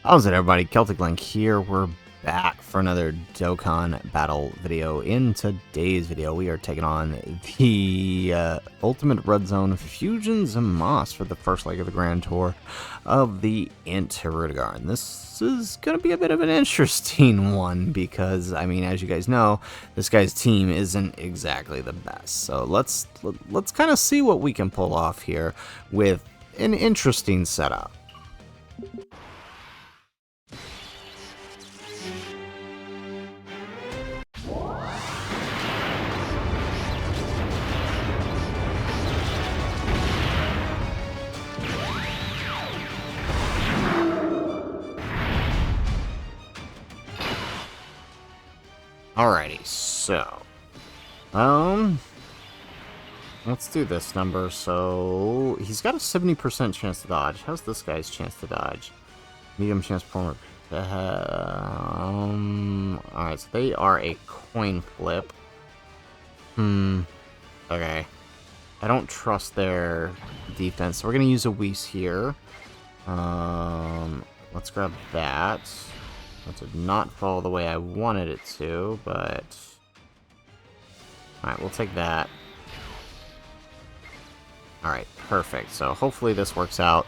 How's it, everybody? Celtic Link here. We're back for another Dokkan battle video. In today's video, we are taking on the Ultimate Red Zone Fusion Zamasu for the first leg of the Grand Tour of the INT HIRUDEGARN. This is going to be a bit of an interesting one because, I mean, as you guys know, this guy's team isn't exactly the best. So let's kind of see what we can pull off here with an interesting setup. Alrighty, so, let's do this number. So, he's got a 70% chance to dodge. How's this guy's chance to dodge? Medium chance performer. Alright, so they are a coin flip. Okay. I don't trust their defense, so we're gonna use a Whis here. Let's grab that. That did not fall the way I wanted it to, but... Alright, we'll take that. Alright, perfect. So hopefully this works out.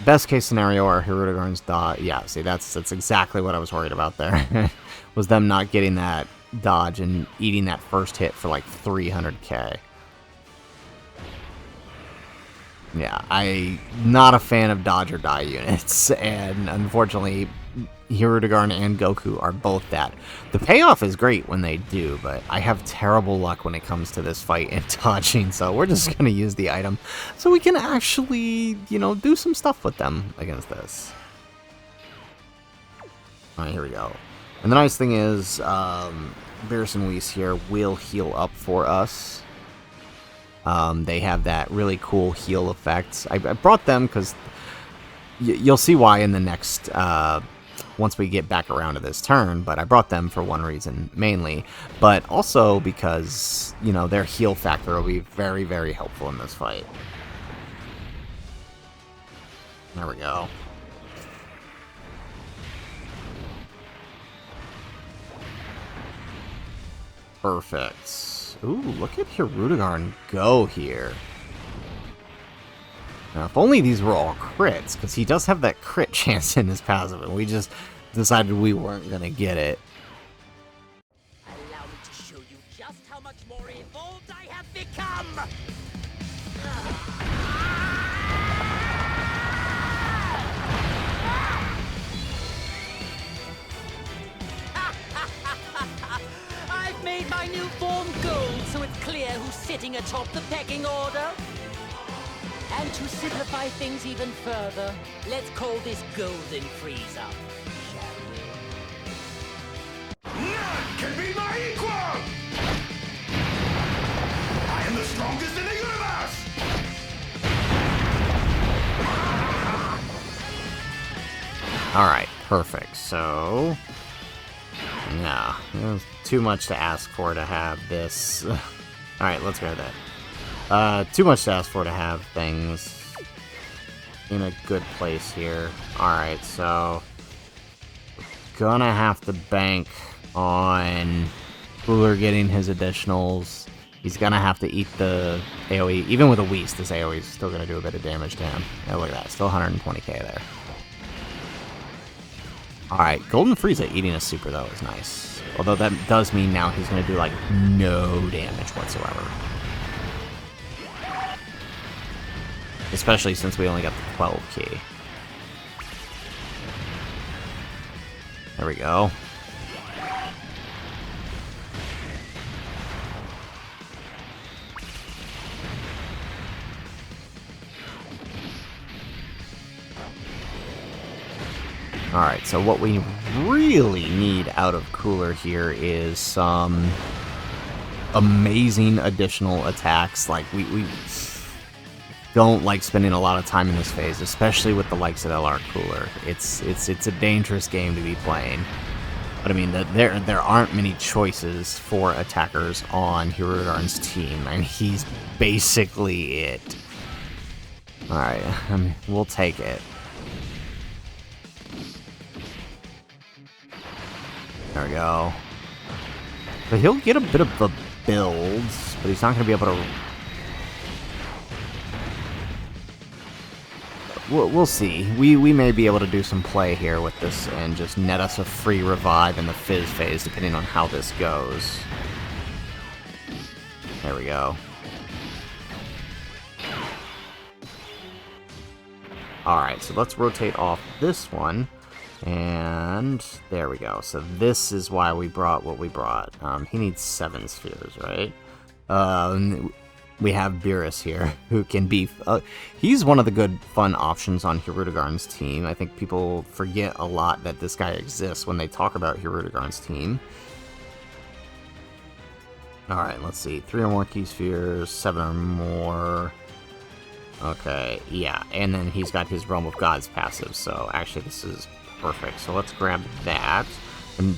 Best case scenario, our Hirudegarn's dodge. Yeah, see, that's exactly what I was worried about there. Was them not getting that dodge and eating that first hit for like 300k. Yeah, I'm not a fan of dodge or die units, and unfortunately, Hirudegarn and Goku are both that. The payoff is great when they do, but I have terrible luck when it comes to this fight and dodging, so we're just going to use the item so we can actually, you know, do some stuff with them against this. Alright, here we go. And the nice thing is, Beerus and Whis here will heal up for us. They have that really cool heal effect. I brought them because you'll see why in the next, once we get back around to this turn, but I brought them for one reason, mainly, but also because, you know, their heal factor will be very, very helpful in this fight. There we go. Perfect. Ooh, look at Hirudegarn go here. Now, if only these were all crits, because he does have that crit chance in his passive, and we just decided we weren't going to get it. Allow me to show you just how much more evolved I have become! I've made my new form gold, so it's clear who's sitting atop the pecking order. And to simplify things even further, let's call this Golden Freeze-Up, shall we? None can be my equal! I am the strongest in the universe! Alright, perfect. So, yeah, it was too much to ask for to have this. Alright, let's go that. Too much to ask for to have things in a good place here. Alright, so gonna have to bank on Cooler getting his additionals. He's gonna have to eat the AoE. Even with a Whis, this AoE is still gonna do a bit of damage to him. Yeah, look at that, still 120k there. Alright, Golden Frieza eating a super though is nice. Although that does mean now he's gonna do like no damage whatsoever. Especially since we only got the 12 key. There we go. Alright, so what we really need out of Cooler here is some amazing additional attacks. Like, we don't like spending a lot of time in this phase, especially with the likes of LR Cooler. It's a dangerous game to be playing. But I mean, there aren't many choices for attackers on Hirudegarn's team, and he's basically it. Alright, we'll take it. There we go. But he'll get a bit of a build, but he's not going to be able to... We'll see. We may be able to do some play here with this and just net us a free revive in the Fizz phase, depending on how this goes. There we go. Alright, so let's rotate off this one. And there we go. So this is why we brought what we brought. He needs 7 spheres, right? We have Beerus here, who can be... he's one of the good, fun options on Hirudegarn's team. I think people forget a lot that this guy exists when they talk about Hirudegarn's team. Alright, let's see. 3 or more key spheres, 7 or more... Okay, yeah, and then he's got his Realm of Gods passive, so actually this is perfect. So let's grab that. And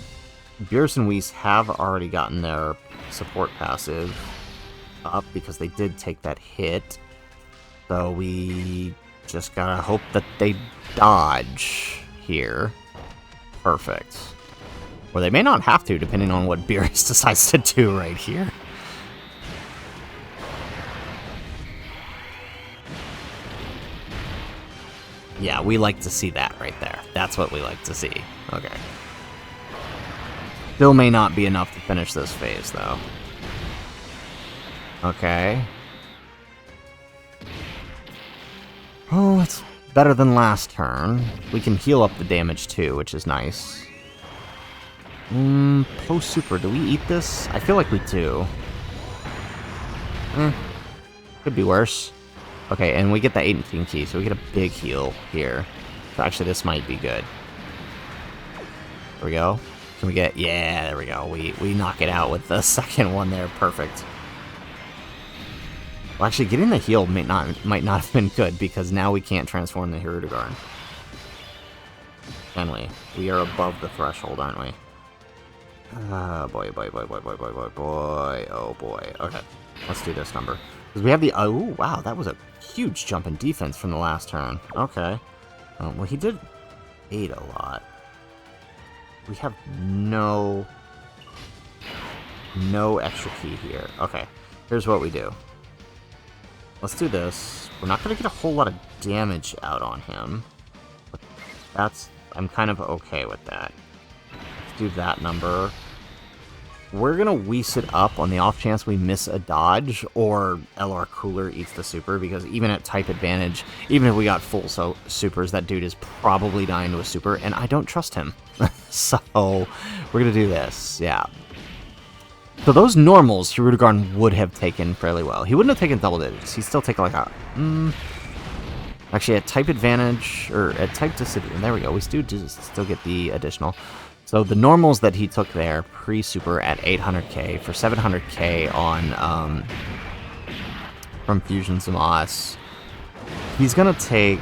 Beerus and Whis have already gotten their support passive up because they did take that hit. So we just gotta hope that they dodge here. Perfect. Or they may not have to, depending on what Beerus decides to do right here. Yeah, we like to see that right there. That's what we like to see. Okay. Still may not be enough to finish this phase, though. Okay. Oh, it's better than last turn. We can heal up the damage, too, which is nice. Post-super, do we eat this? I feel like we do. Could be worse. Okay, and we get the 18 key, so we get a big heal here. So actually, this might be good. There we go. Can we get... Yeah, there we go. We knock it out with the second one there. Perfect. Well, actually, getting the heal might not have been good, because now we can't transform the Hirudegarn. Can we? We are above the threshold, aren't we? Boy. Oh, boy. Okay, let's do this number. Because we have the... Oh, wow, that was a huge jump in defense from the last turn. Okay. Well, he did 8 a lot. We have no extra key here. Okay, here's what we do. Let's do this. We're not going to get a whole lot of damage out on him. But I'm kind of okay with that. Let's do that number. We're going to Whis it up on the off chance we miss a dodge, or LR Cooler eats the super, because even at type advantage, even if we got full supers, that dude is probably dying to a super, and I don't trust him. So, we're going to do this, yeah. So those normals, Hirudegarn would have taken fairly well. He wouldn't have taken double digits. He'd still take like a... Actually, at type advantage, or at type disadvantage, there we go, we still get the additional... So the normals that he took there, pre-super at 800k, for 700k on, from Fusion Zamasu, he's gonna take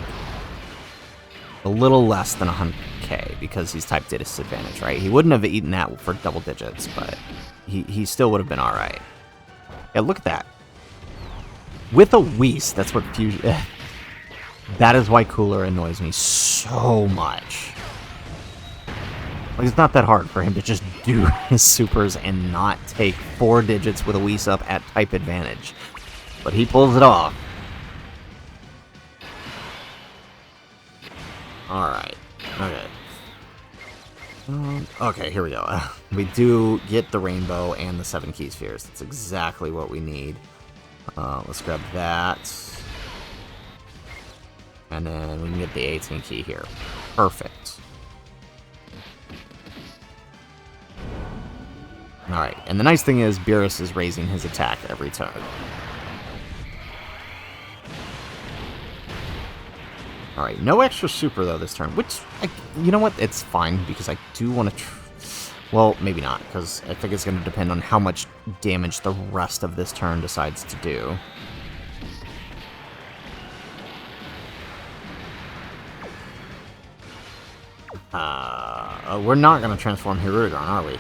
a little less than 100k, because he's type disadvantage, right? He wouldn't have eaten that for double digits, but he still would have been alright. Yeah, look at that. With a Whis, that's what Fusion... That is why Cooler annoys me so much. Like, it's not that hard for him to just do his supers and not take 4 digits with a Whis up at type advantage. But he pulls it off. Alright. Okay. Okay, here we go. We do get the rainbow and the 7 key spheres. That's exactly what we need. Let's grab that. And then we can get the 18 key here. Perfect. Alright, and the nice thing is Beerus is raising his attack every turn. Alright, no extra super though this turn, which, you know what, it's fine, because I do want to... Well, maybe not, because I think it's going to depend on how much damage the rest of this turn decides to do. We're not going to transform Hirudegarn, are we?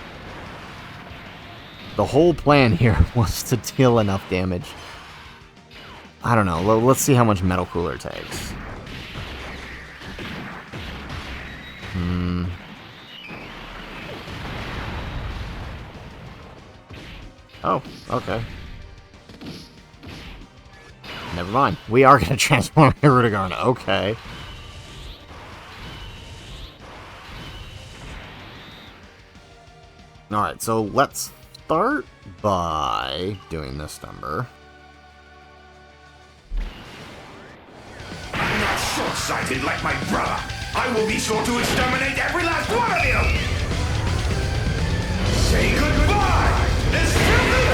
The whole plan here was to deal enough damage. I don't know. Let's see how much Metal Cooler takes. Oh, okay. Never mind. We are going to transform Hirudegarn. Okay. Alright, so let's start by doing this number. I'm not short-sighted like my brother. I will be sure to exterminate every last one of you! Say goodbye! This filthy...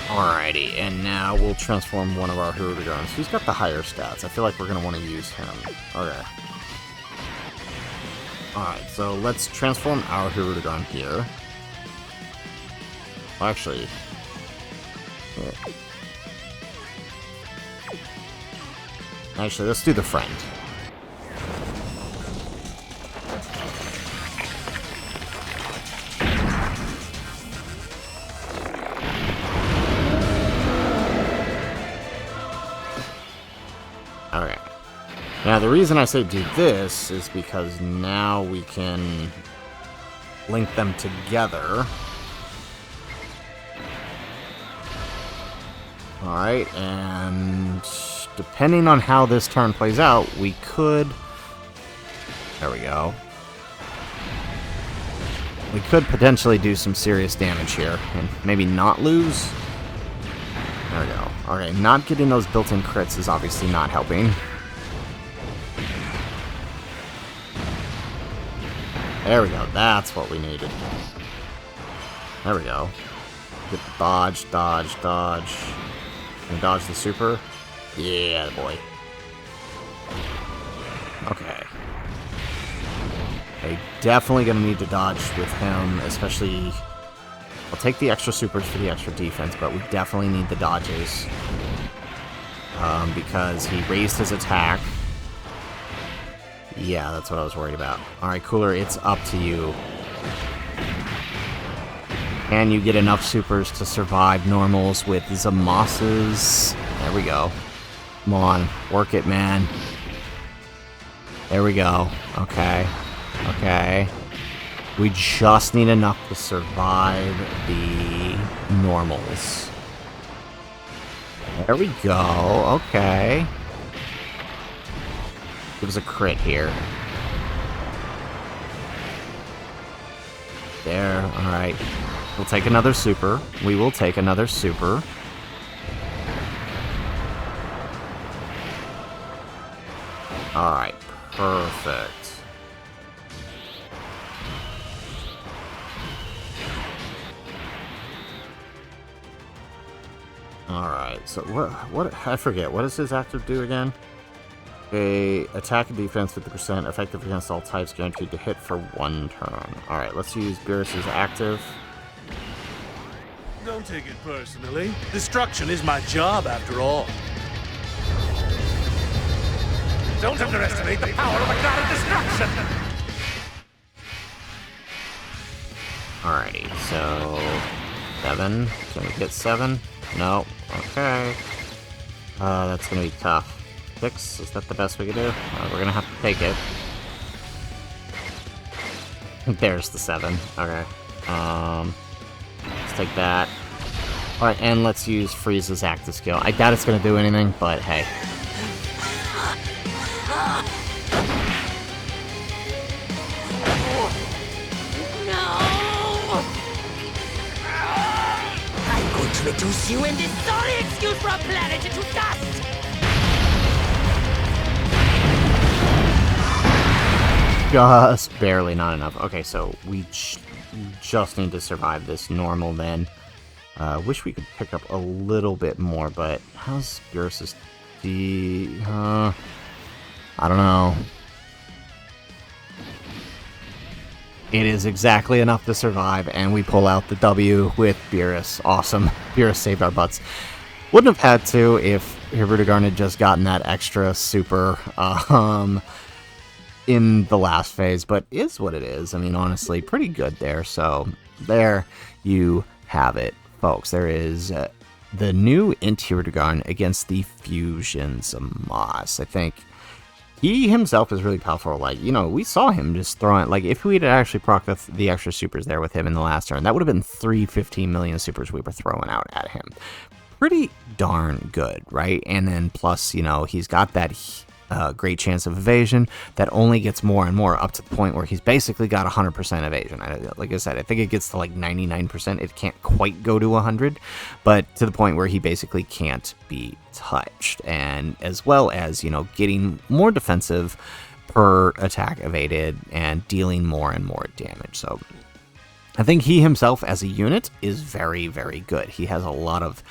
Alrighty, and now we'll transform one of our Hirudegarns. He's got the higher stats. I feel like we're going to want to use him. Okay. Alright, so let's transform our Hirudegarn here. Actually... yeah. Actually, let's do the friend. Okay. Now, the reason I say do this is because now we can link them together. Alright, and depending on how this turn plays out, we could... There we go. We could potentially do some serious damage here, and maybe not lose. There we go. Okay, not getting those built-in crits is obviously not helping. There we go. That's what we needed. There we go. Get dodge, dodge, dodge. Can we dodge the super? Yeah, boy. Okay. Okay, definitely gonna need to dodge with him, especially... I'll take the extra supers for the extra defense, but we definitely need the dodges. Because he raised his attack. Yeah, that's what I was worried about. Alright, Cooler, it's up to you. Can you get enough supers to survive normals with Zamasus? There we go. Come on, work it, man. There we go. Okay. Okay. We just need enough to survive the normals. There we go. Okay. Give us a crit here. There. Alright. We'll take another super. We will take another super. Alright. Perfect. Alright, so what I forget, what does his active do again? Attack and defense 50%, effective against all types, guaranteed to hit for 1 turn. Alright, let's use Beerus's active. Don't take it personally. Destruction is my job after all. Don't underestimate the power of a god of destruction! Alrighty, so 7. Can we get 7? No. Okay. That's gonna be tough. 6? Is that the best we can do? We're gonna have to take it. There's the 7. Okay. Let's take that. Alright, and let's use Frieza's active skill. I doubt it's gonna do anything, but hey. Reduce you in this sorry excuse for a planet into dust! Just barely not enough. Okay, so we just need to survive this normal then. Wish we could pick up a little bit more, but how's Beerus's D... I don't know. It is exactly enough to survive, and we pull out the W with Beerus. Awesome. Beerus saved our butts. Wouldn't have had to if Hirudegarn had just gotten that extra super in the last phase, but is what it is. I mean, honestly, pretty good there. So there you have it, folks. There is the new INT HIRUDEGARN against the Fusion Zamasu. I think he himself is really powerful. Like, you know, we saw him just throwing, like, if we'd actually proc the extra supers there with him in the last turn, that would have been 315 million supers we were throwing out at him. Pretty darn good, right? And then plus, you know, he's got that great chance of evasion that only gets more and more up to the point where he's basically got 100% evasion. Like I said, I think it gets to like 99%. It can't quite go to 100, but to the point where he basically can't be touched. And as well as, you know, getting more defensive per attack evaded and dealing more and more damage. So I think he himself as a unit is very, very good. He has a lot of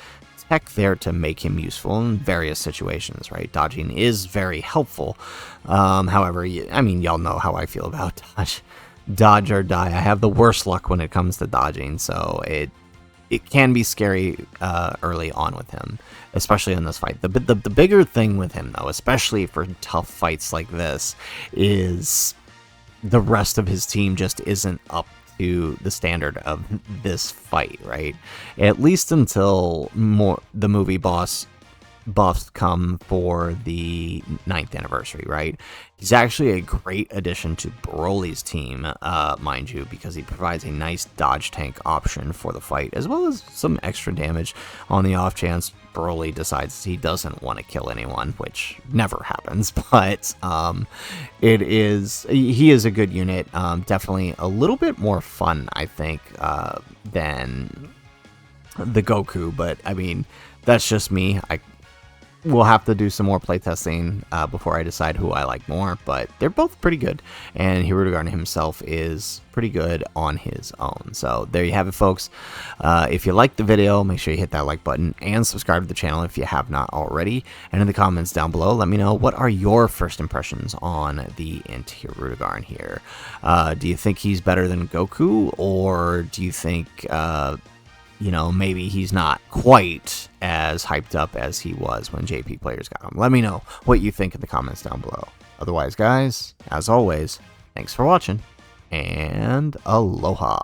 tech there to make him useful in various situations, right? Dodging is very helpful. However, I mean, y'all know how I feel about dodge. Dodge or die. I have the worst luck when it comes to dodging, so it can be scary early on with him, especially in this fight. The bigger thing with him, though, especially for tough fights like this, is the rest of his team just isn't up to the standard of this fight, right? At least until the movie buffs come for the 9th anniversary, right? He's actually a great addition to Broly's team, mind you, because he provides a nice dodge tank option for the fight, as well as some extra damage on the off chance Broly decides he doesn't want to kill anyone, which never happens, but he is a good unit. Definitely a little bit more fun, I think, than the Goku, but I mean, that's just me. We'll have to do some more playtesting before I decide who I like more, but they're both pretty good, and Hirudegarn himself is pretty good on his own. So there you have it, folks. If you liked the video, make sure you hit that like button and subscribe to the channel if you have not already. And in the comments down below, let me know, what are your first impressions on the INT Hirudegarn here? Do you think he's better than Goku, or do you think you know, maybe he's not quite as hyped up as he was when JP players got him? Let me know what you think in the comments down below. Otherwise, guys, as always, thanks for watching, and aloha.